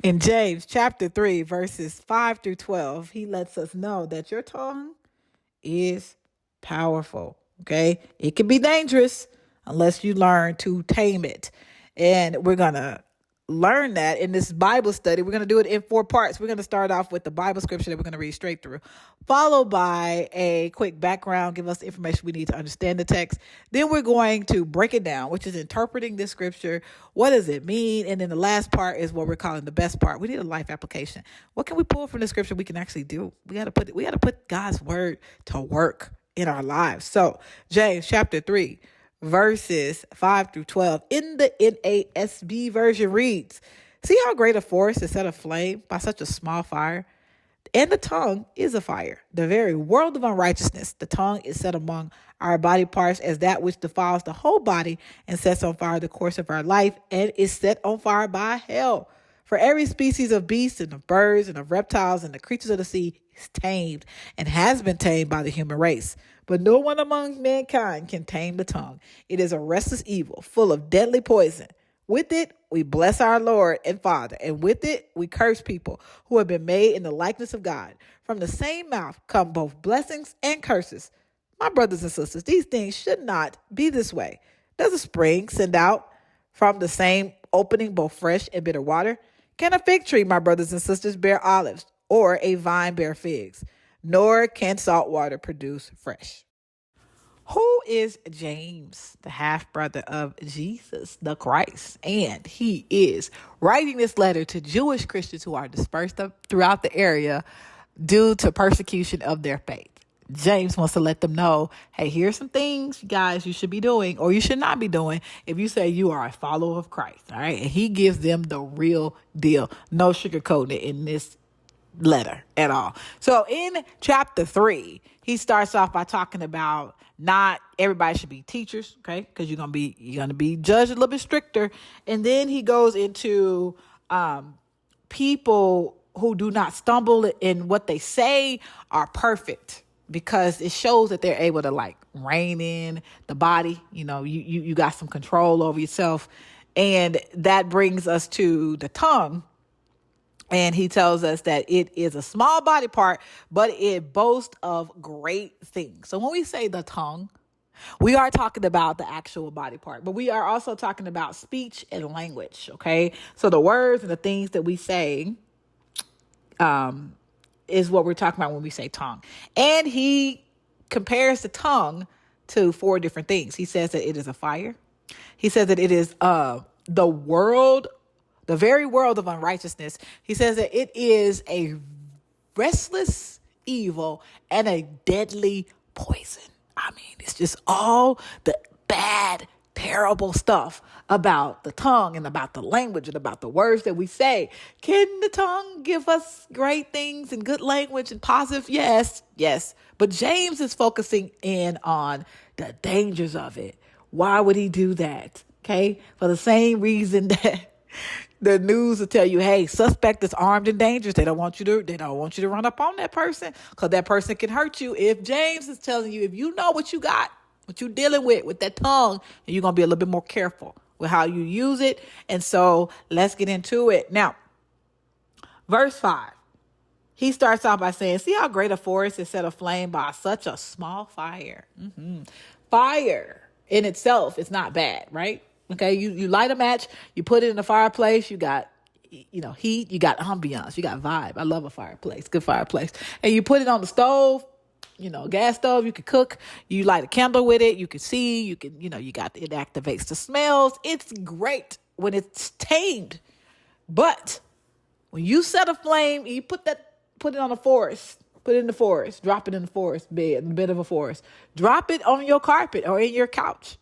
In James chapter 3, verses 5 through 12, he lets us know that your tongue is powerful. Okay. It can be dangerous unless you learn to tame it. And we're going to learn that in this Bible study. We're going to do it in 4 parts. We're going to start off with the Bible scripture that we're going to read straight through, followed by a quick background, give us the information we need to understand the text. Then we're going to break it down, which is interpreting this scripture. What does it mean? And then the last part is what we're calling the best part. We need a life application. What can we pull from the scripture we can actually do? We got to put God's word to work in our lives. So James chapter 3, verses 5 through 12 in the NASB version reads, "See how great a forest is set aflame by such a small fire? And the tongue is a fire, the very world of unrighteousness. The tongue is set among our body parts as that which defiles the whole body and sets on fire the course of our life and is set on fire by hell. For every species of beasts and of birds and of reptiles and the creatures of the sea is tamed and has been tamed by the human race. But no one among mankind can tame the tongue. It is a restless evil, full of deadly poison. With it, we bless our Lord and Father, and with it, we curse people who have been made in the likeness of God. From the same mouth come both blessings and curses. My brothers and sisters, these things should not be this way. Does a spring send out from the same opening both fresh and bitter water? Can a fig tree, my brothers and sisters, bear olives, or a vine bear figs? Nor can salt water produce fresh." Who is James, the half brother of Jesus, the Christ? And he is writing this letter to Jewish Christians who are dispersed throughout the area due to persecution of their faith. James wants to let them know, hey, here's some things, guys, you should be doing or you should not be doing if you say you are a follower of Christ. All right. And he gives them the real deal. No sugarcoating it in this letter at all. So in chapter 3, he starts off by talking about not everybody should be teachers, okay? Because you're gonna be judged a little bit stricter. And then he goes into people who do not stumble in what they say are perfect, because it shows that they're able to like rein in the body. You got some control over yourself. And that brings us to the tongue. And he tells us that it is a small body part, but it boasts of great things. So when we say the tongue, we are talking about the actual body part, but we are also talking about speech and language, okay? So the words and the things that we say is what we're talking about when we say tongue. And he compares the tongue to 4 different things. He says that it is a fire. He says that it is the very world of unrighteousness. He says that it is a restless evil and a deadly poison. I mean, it's just all the bad, terrible stuff about the tongue and about the language and about the words that we say. Can the tongue give us great things and good language and positive? Yes. But James is focusing in on the dangers of it. Why would he do that? Okay. For the same reason that the news will tell you, hey, suspect is armed and dangerous. They don't want you to run up on that person because that person can hurt you. If James is telling you, if you know what you got, what you're dealing with that tongue, and you're going to be a little bit more careful with how you use it. And so let's get into it. Now, verse 5, he starts off by saying, see how great a forest is set aflame by such a small fire. Fire in itself is not bad, right? Okay, you light a match, you put it in the fireplace, you got, heat, you got ambiance, you got vibe. I love a fireplace, good fireplace. And you put it on the stove, gas stove, you can cook, you light a candle with it, you can see, it activates the smells. It's great when it's tamed. But when you set a flame, you put it on the forest, put it in the forest, drop it in the forest bed, in the bed of a forest, drop it on your carpet or in your couch.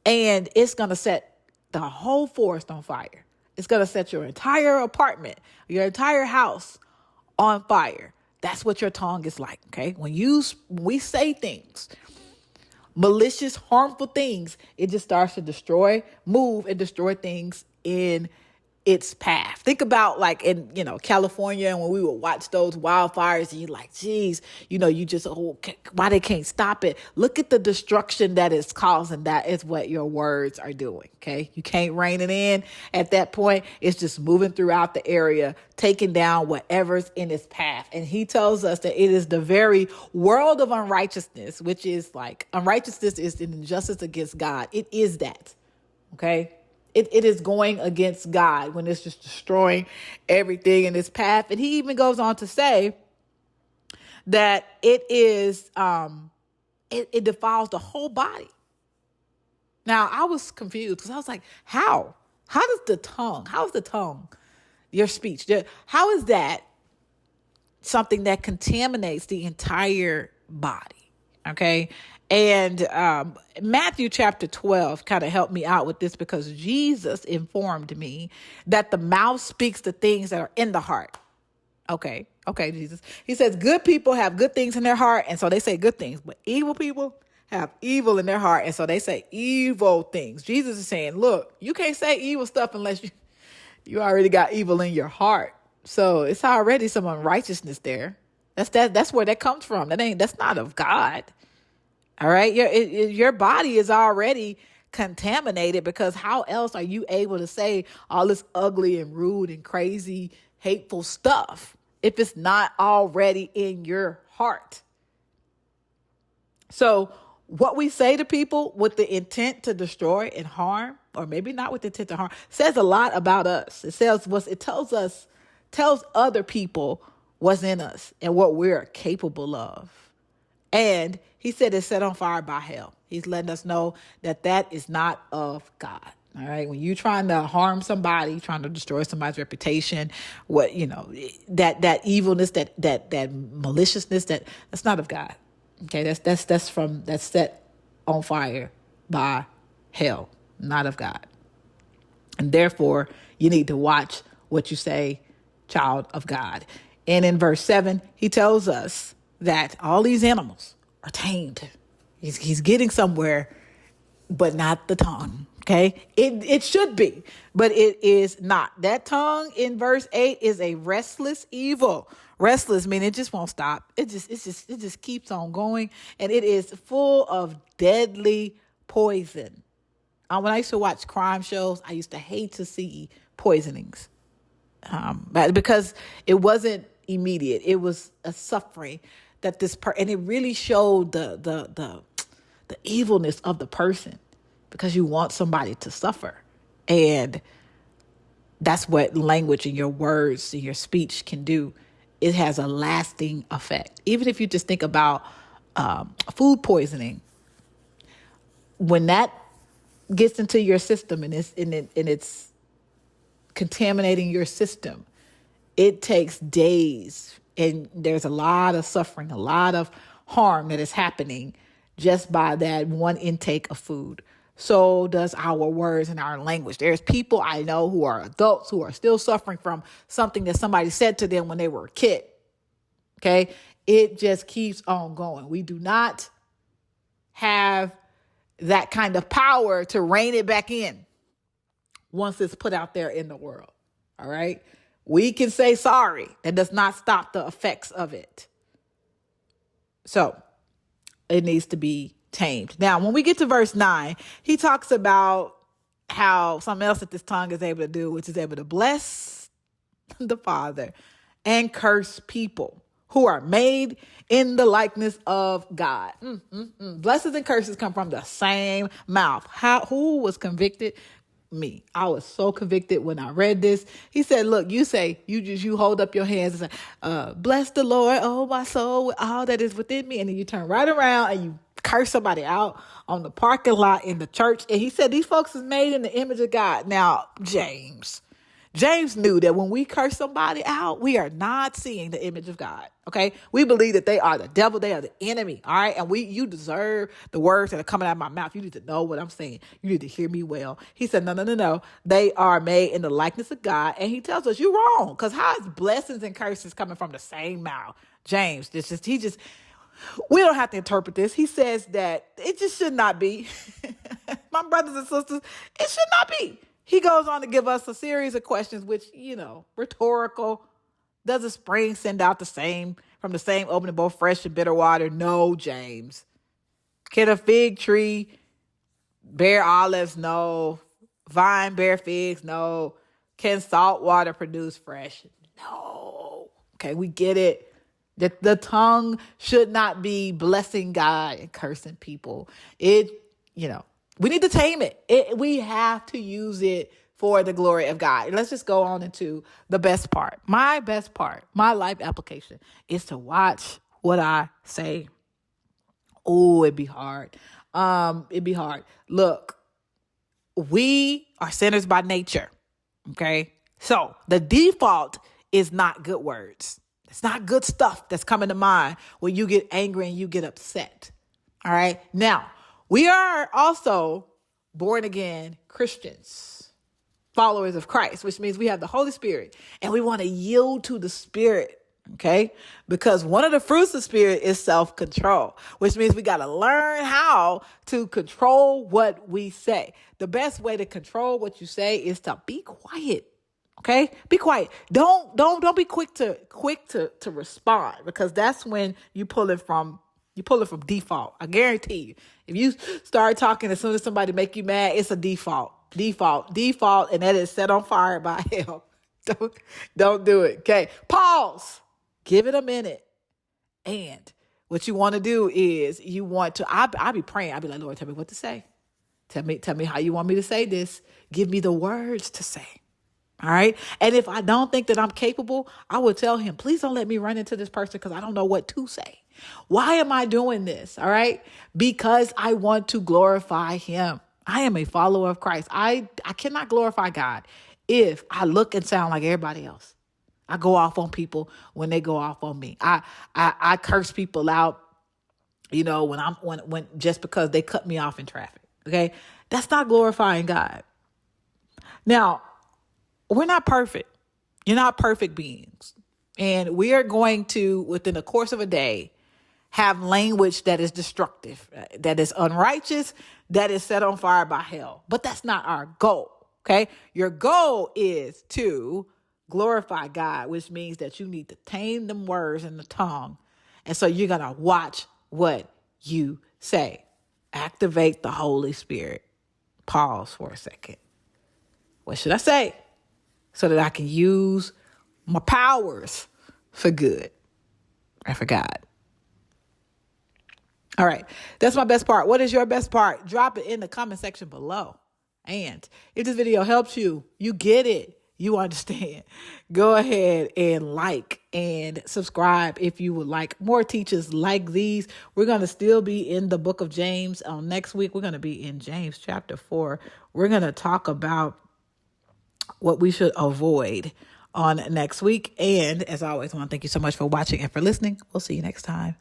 And it's going to set the whole forest on fire. It's going to set your entire apartment, your entire house on fire. That's what your tongue is like, okay? When we say things, malicious, harmful things, it just starts to move and destroy things in its path. Think about like in, California, and when we would watch those wildfires and you're like, geez, you just, why they can't stop it? Look at the destruction that it's causing. That is what your words are doing. Okay. You can't rein it in at that point. It's just moving throughout the area, taking down whatever's in its path. And he tells us that it is the very world of unrighteousness, which is like unrighteousness is an injustice against God. It is that. Okay. It is going against God when it's just destroying everything in its path. And he even goes on to say that it is, it defiles the whole body. Now, I was confused because I was like, how? How is the tongue, your speech, how is that something that contaminates the entire body? Okay. And Matthew chapter 12 kind of helped me out with this because Jesus informed me that the mouth speaks the things that are in the heart. Okay, Jesus. He says good people have good things in their heart, and so they say good things. But evil people have evil in their heart, and so they say evil things. Jesus is saying, look, you can't say evil stuff unless you already got evil in your heart. So it's already some unrighteousness there. That's where that comes from. That's not of God. All right. Your body is already contaminated, because how else are you able to say all this ugly and rude and crazy, hateful stuff if it's not already in your heart? So what we say to people with the intent to destroy and harm, or maybe not with the intent to harm, says a lot about us. Tells other people what's in us and what we're capable of. And he said it's set on fire by hell. He's letting us know that is not of God. All right. When you're trying to harm somebody, trying to destroy somebody's reputation, that evilness, that maliciousness, that's not of God. Okay. That's set on fire by hell, not of God. And therefore you need to watch what you say, child of God. And in verse 7, he tells us that all these animals are tamed. He's getting somewhere, but not the tongue. Okay. It should be, but it is not. That tongue in verse 8 is a restless evil. Restless meaning it just won't stop. It just keeps on going, and it is full of deadly poison. When I used to watch crime shows, I used to hate to see poisonings, but because it wasn't immediate, it was a suffering that and it really showed the evilness of the person, because you want somebody to suffer. And that's what language and your words and your speech can do. It has a lasting effect. Even if you just think about food poisoning, when that gets into your system and it's contaminating your system, it takes days, and there's a lot of suffering, a lot of harm that is happening just by that one intake of food. So does our words and our language. There's people I know who are adults who are still suffering from something that somebody said to them when they were a kid. Okay. It just keeps on going. We do not have that kind of power to rein it back in once it's put out there in the world. All right. We can say sorry. That does not stop the effects of it. So it needs to be tamed. Now, when we get to verse 9, he talks about how something else that this tongue is able to do, which is able to bless the Father and curse people who are made in the likeness of God. Blessings and curses come from the same mouth. Who was convicted? Me. I was so convicted when I read this. He said, look, you hold up your hands and say, bless the Lord, oh my soul, with all that is within me. And then you turn right around and you curse somebody out on the parking lot in the church. And he said, these folks is made in the image of God. Now, James knew that when we curse somebody out, we are not seeing the image of God. Okay. We believe that they are the devil. They are the enemy. All right. And you deserve the words that are coming out of my mouth. You need to know what I'm saying. You need to hear me well. He said, no. They are made in the likeness of God. And he tells us you're wrong. Because how is blessings and curses coming from the same mouth? James, we don't have to interpret this. He says that it just should not be. My brothers and sisters, it should not be. He goes on to give us a series of questions, which, rhetorical. Does a spring send out from the same opening, both fresh and bitter water? No, James. Can a fig tree bear olives? No. Vine bear figs? No. Can salt water produce fresh? No. Okay, we get it. The tongue should not be blessing God and cursing people. We need to tame it. We have to use it for the glory of God. Let's just go on into the best part. My best part, my life application, is to watch what I say. Oh, it'd be hard. It'd be hard. Look, we are sinners by nature. Okay. So the default is not good words. It's not good stuff that's coming to mind when you get angry and you get upset. All right. Now, we are also born again Christians, followers of Christ, which means we have the Holy Spirit and we want to yield to the Spirit. Okay. Because one of the fruits of Spirit is self-control, which means we got to learn how to control what we say. The best way to control what you say is to be quiet. Okay. Be quiet. Don't be quick to respond, because that's when you pull it from default. I guarantee you, if you start talking as soon as somebody make you mad, it's a default, and that is set on fire by hell. Don't do it. Okay. Pause. Give it a minute. And what you want to do is I'll be praying. I'll be like, Lord, tell me what to say. Tell me how you want me to say this. Give me the words to say. All right. And if I don't think that I'm capable, I will tell him, please don't let me run into this person because I don't know what to say. Why am I doing this? All right. Because I want to glorify him. I am a follower of Christ. I cannot glorify God if I look and sound like everybody else. I go off on people when they go off on me. I curse people out, when just because they cut me off in traffic. Okay. That's not glorifying God. Now, we're not perfect. You're not perfect beings. And we are going to, within the course of a day, have language that is destructive, that is unrighteous, that is set on fire by hell. But that's not our goal. Okay. Your goal is to glorify God, which means that you need to tame them words in the tongue. And so you're going to watch what you say. Activate the Holy Spirit. Pause for a second. What should I say? So that I can use my powers for good and for God. All right. That's my best part. What is your best part? Drop it in the comment section below. And if this video helps you, you get it, you understand, go ahead and like and subscribe if you would like more teachers like these. We're going to still be in the book of James. Next week, we're going to be in James chapter 4. We're going to talk about what we should avoid on next week. And as always, I want to thank you so much for watching and for listening. We'll see you next time.